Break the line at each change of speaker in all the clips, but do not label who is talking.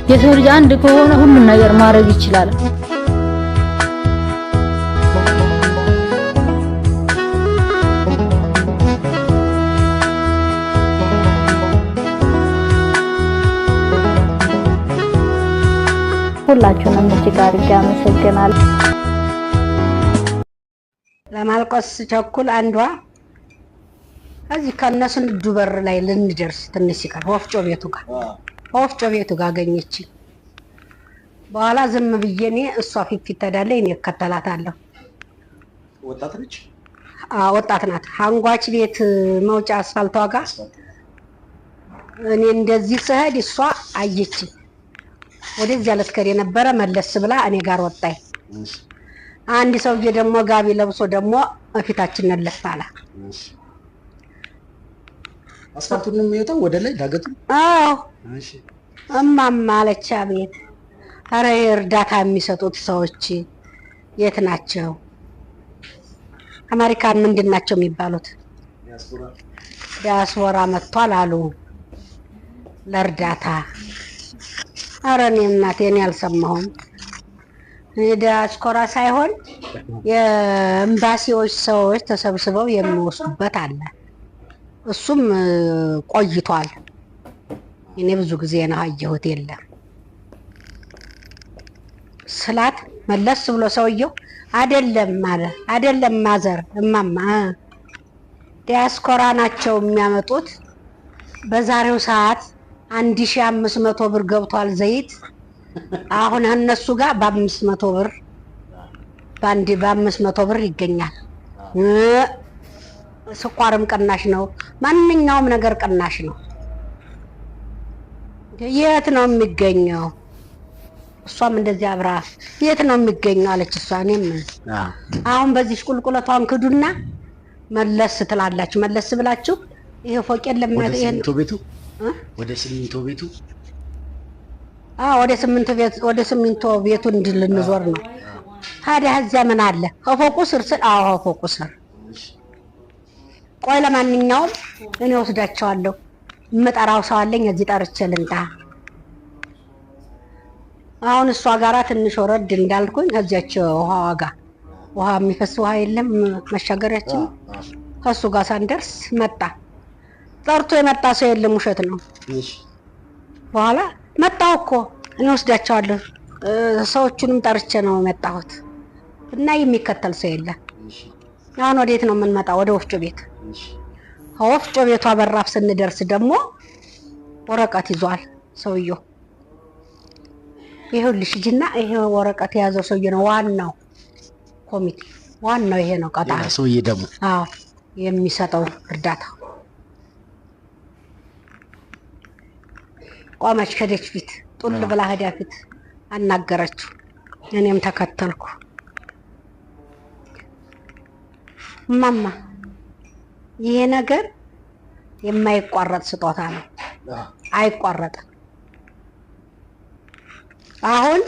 የሰው ልጅ አንድ ከሆነ ሁሉን ነገር ማድረግ ይችላል። ሁላችሁንም እጅግ አድርጌ አመሰግናለሁ።
ለማልቀስ ቸኩል አንዷ እዚህ ከነሱ ልጁ በር ላይ ልንደርስ ትንሽ ሲቀር ወፍጮ ቤቱ ጋር አገኘች። በኋላ ዝም ብዬ እኔ እሷ ፊት ተዳለኝ እኔ እከተላታለሁ።
ወጣት ነች?
ወጣት ናት። አንጓች ቤት መውጫ አስፋልቷ ጋር እኔ እንደዚህ ስሄድ እሷ አየች። ወደዚያ ልትከድ የነበረ መለስ ብላ እኔ ጋር ወጣይ። አንድ ሰውዬ ደግሞ ጋቢ ለብሶ ደግሞ እፊታችን ነለስታላ።
አስፋልቱን ነው የሚወጣው ወደ ላይ ዳገቱ?
አዎ። እሺ እማማ አለች። አቤት። ኧረ እርዳታ የሚሰጡት ሰዎች የት ናቸው? አሜሪካን ምንድን ናቸው የሚባሉት? ዲያስፖራ መጥቷል አሉ ለእርዳታ። ኧረ እኔ እናቴ እኔ አልሰማሁም። ዲያስፖራ ሳይሆን የኤምባሲዎች ሰዎች ተሰብስበው የሚወስዱበት አለ። እሱም ቆይቷል። እኔ ብዙ ጊዜ ነው አየሁት። የለም ስላት መለስ ብሎ ሰውየው አይደለም ማለት አይደለም ማዘር እማማ ዲያስፖራ ናቸው የሚያመጡት። በዛሬው ሰዓት 1500 ብር ገብቷል ዘይት። አሁን እነሱ ጋር በ500 ብር በ500 ብር ይገኛል። ስኳርም ቅናሽ ነው። ማንኛውም ነገር ቅናሽ ነው። የት ነው የሚገኘው? እሷም እንደዚህ አብራ የት ነው የሚገኘው አለች እሷ። እኔም አሁን በዚህ ቁልቁለቷን ክዱና መለስ ትላላችሁ። መለስ ብላችሁ ይሄ ፎቅ የለም ማለት ይሄን
ወደ ሲሚንቶ ቤቱ
ወደ ሲሚንቶ ቤቱ እንድልንዞር ነው። ታዲያ እዚያ ምን አለ? ፎቁ ስር ስል ፎቁ ስር። ቆይ ለማንኛውም እኔ ወስዳቸዋለሁ። የምጠራው ሰው አለኝ። እዚህ ጠርቼ ልምጣ። አሁን እሷ ጋራ ትንሽ ወረድ እንዳልኩኝ እዚያች ውሃ የሚፈስ ውሃ የለም መሻገሪያችን። ከሱ ጋር ሳንደርስ መጣ። ጠርቶ የመጣ ሰው የለም፣ ውሸት ነው። በኋላ መጣሁ እኮ እኔ ወስዳቸዋለሁ። ሰዎቹንም ጠርቼ ነው የመጣሁት እና የሚከተል ሰው የለም። አሁን ወዴት ነው የምንመጣው? ወደ ወፍጮ ቤት። ወፍጮ ቤቷ በራፍ ስንደርስ ደግሞ ወረቀት ይዟል ሰውየው። ይኸውልሽ ሂጂና ይሄ ወረቀት የያዘው ሰውዬ ነው ዋናው ኮሚቴ። ዋናው ይሄ ነው ቀጣሪ
ሰውዬ ደግሞ
የሚሰጠው እርዳታ። ቆመች ከደች ፊት ጡል ብላ ሄዳ ፊት አናገረችው። እኔም ተከተልኩ። ማማ ይሄ ነገር የማይቋረጥ ስጦታ ነው፣ አይቋረጥም። አሁን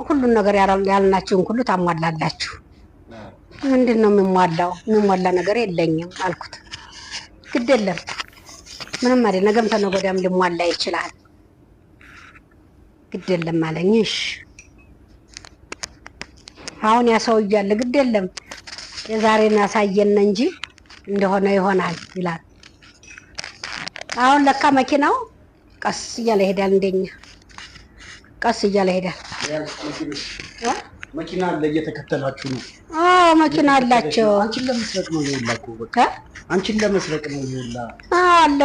ሁሉን ነገር ያልናችሁን ሁሉ ታሟላላችሁ። ምንድን ነው የሚሟላው? የሚሟላ ነገር የለኝም አልኩት። ግድ የለም ምንም አይደል፣ ነገም ተነገ ወዲያም ሊሟላ ይችላል። ግድ የለም አለኝ። እሺ አሁን ያ ሰው እያለ ግድ የለም የዛሬን ያሳየን እንጂ እንደሆነ ይሆናል ይላል። አሁን ለካ መኪናው ቀስ እያለ ይሄዳል። እንደኛ ቀስ እያለ ይሄዳል።
መኪና አለ እየተከተላችሁ ነው?
መኪና አላቸው።
አንቺን ለመስረቅ ነው ይላኩ። በቃ አንቺን ለመስረቅ ነው ይላ
አለ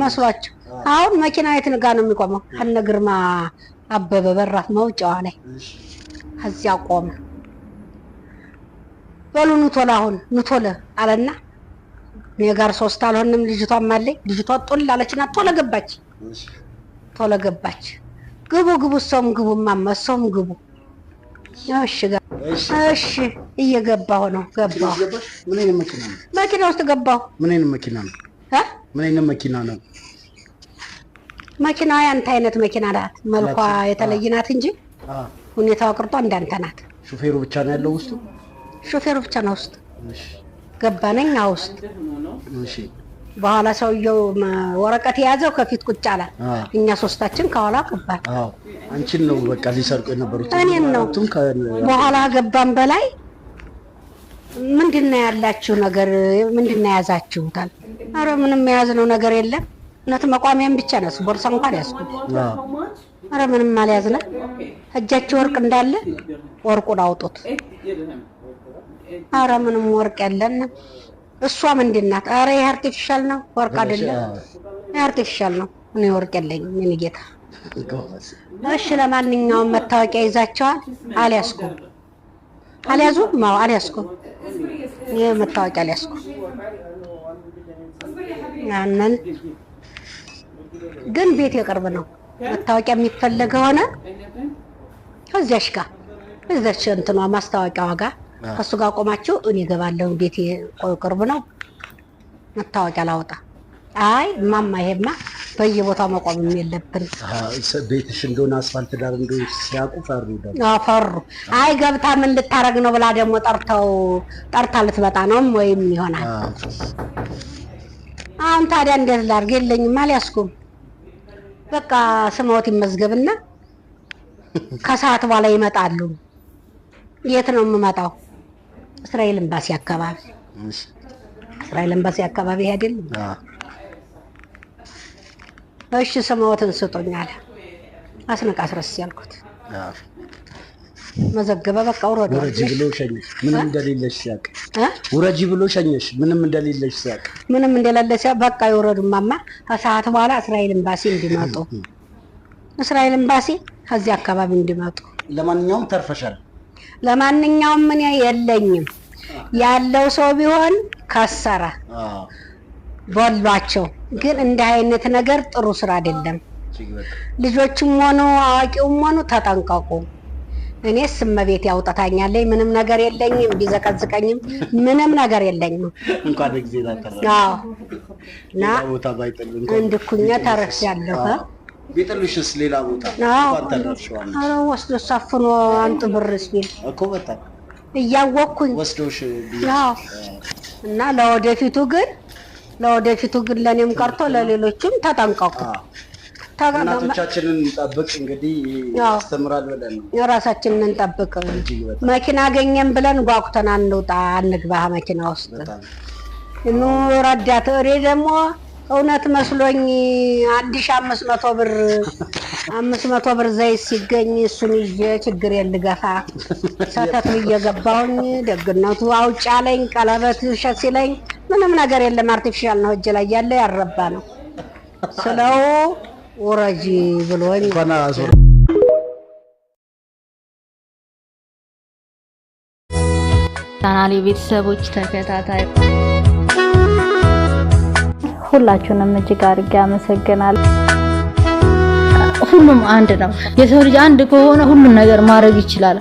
መስሏቸው። አሁን መኪና የት ጋር ነው የሚቆመው? ከነ ግርማ አበበ በራፍ መውጫዋ ላይ እዚያ ቆመ። በሉ ኑቶላ አሁን ኑቶለ አለና እኔ ጋር ሶስት አልሆንም። ልጅቷም አለኝ። ልጅቷ ጦል አለችና ቶሎ ገባች። ግቡ ሰውም ግቡ ማማ ሰውም ግቡ። እሺ እየገባሁ ነው። ገባሁ።
ምን አይነት መኪና ነው?
መኪና ውስጥ ገባሁ።
ምን አይነት መኪና ነው? ምን አይነት መኪና ነው?
መኪናዋ ያንተ አይነት መኪና ናት። መልኳ የተለየ ናት እንጂ ሁኔታው ቅርጧ እንዳንተ ናት።
ሹፌሩ ብቻ ነው ያለው ውስጡ?
ሹፌሩ ብቻ ነው ውስጥ። ገባነኝ ውስጥ።
እሺ
በኋላ ሰውየው ወረቀት የያዘው ከፊት ቁጭ አለ። እኛ ሶስታችን ከኋላ ገባን።
አንቺን ነው በቃ ሊሰርቁ የነበሩት?
እኔን ነው። በኋላ ገባን። በላይ ምንድነው ያላችሁ ነገር? ምንድነው ያዛችሁታል? አረ ምንም የያዝነው ነገር የለም። እውነት መቋሚያም ብቻ ነው፣ ቦርሳ እንኳን ያዝኩት። አረ ምንም አልያዝንም። እጃችሁ ወርቅ እንዳለ ወርቁን አውጡት። አረ ምንም ወርቅ የለንም። እሷ ምንድናት? አረ ይሄ አርቲፊሻል ነው፣ ወርቅ አይደለም። ይሄ አርቲፊሻል ነው። እኔ ወርቅ የለኝም። ምን ጌታ። እሺ ለማንኛውም መታወቂያ ይዛቸዋል? አልያዝኩም። አልያዙም? ማው አልያዝኩም። ይሄ መታወቂያ አልያዝኩም። ያንን ግን ቤት የቅርብ ነው። መታወቂያ የሚፈለገው ሆነ ከዚያሽ ጋር እዛች እንትኗ ማስታወቂያዋ ጋር ከሱ ጋር ቆማችሁ እኔ እገባለሁ። ቤት ቅርብ ነው። መታወቂያ ላውጣ። አይ ማማ ይሄማ በየቦታው መቆም የለብን።
ቤትሽ እንደሆነ አስፋልት ዳር እንደሆነ ሲያውቁ ፈሩ።
ፈሩ። አይ ገብታ ምን ልታረግ ነው ብላ ደግሞ ጠርታ ልትመጣ ነው ወይም ይሆናል። አሁን ታዲያ እንዴት ላድርግ? የለኝም፣ አልያዝኩም። በቃ ስሞት ይመዝገብና ከሰዓት በኋላ ይመጣሉ። የት ነው የምመጣው? እስራኤል ኤምባሲ አካባቢ። እስራኤል ኤምባሲ አካባቢ አይደል? እሺ ስሞትን ስጡኝ አለ። አስረስ ያልኩት መዘገበ። በቃ
ውረጂ ብሎ ሸኘሽ፣ ምንም እንደሌለሽ ሲያቅ። ውረጂ ብሎ ሸኘሽ፣ ምንም እንደሌለሽ ሲያቅ።
ምንም እንደሌለሽ ሲያቅ። በቃ ይወረዱ ማማ። ከሰዓት በኋላ እስራኤል ኤምባሲ እንዲመጡ፣ እስራኤል ኤምባሲ ከዚህ አካባቢ እንዲመጡ።
ለማንኛውም ተርፈሻል።
ለማንኛውም ምን የለኝም። ያለው ሰው ቢሆን ከሰረ በሏቸው። ግን እንደ አይነት ነገር ጥሩ ስራ አይደለም። ልጆችም ሆኑ አዋቂውም ሆኑ ተጠንቀቁ። እኔስ እመቤት ያውጣታኛለኝ። ምንም ነገር የለኝም፣ ቢዘቀዝቀኝም ምንም ነገር የለኝም።
እንኳን ጊዜ ታተራ
እና
ቦታ ባይጠል
እንድኩኛ ተረክያለሁ።
ቢጥልሽስ ሌላ ቦታ እንኳን ተረፍሽዋል።
አረ ወስዶ ሳፍኖ አንጥ ብርስ ቢል
እኮ በጣም
እያወቅኩኝ
ወስዶሽ
እና ለወደፊቱ ግን ለኔም ቀርቶ ለሌሎችም ተጠንቀቁ።
እናቶቻችንን እንጠብቅ። እንግዲህ ያስተምራል ብለን ነው
የራሳችንን እንጠብቅ። መኪና አገኘን ብለን ጓጉተን አንውጣ፣ አንግባ መኪና ውስጥ እኑ ረዳት። እሬ ደግሞ እውነት መስሎኝ 1500 ብር ዘይት ሲገኝ እሱን ይዤ ችግር የልገፋ ሰተት ብዬ ገባሁኝ። ደግነቱ አውጭ አለኝ። ቀለበት ሸት ሲለኝ ምንም ነገር የለም፣ አርቲፊሻል ነው እጅ ላይ ያለ ያረባ ነው ስለው ወራጂ ብሎኝ
ቻናሌ ቤተሰቦች ተከታታይ ሁላችሁንም እጅግ አድርጌ አመሰግናለሁ። ሁሉም አንድ ነው። የሰው ልጅ አንድ ከሆነ ሁሉን ነገር ማድረግ ይችላል።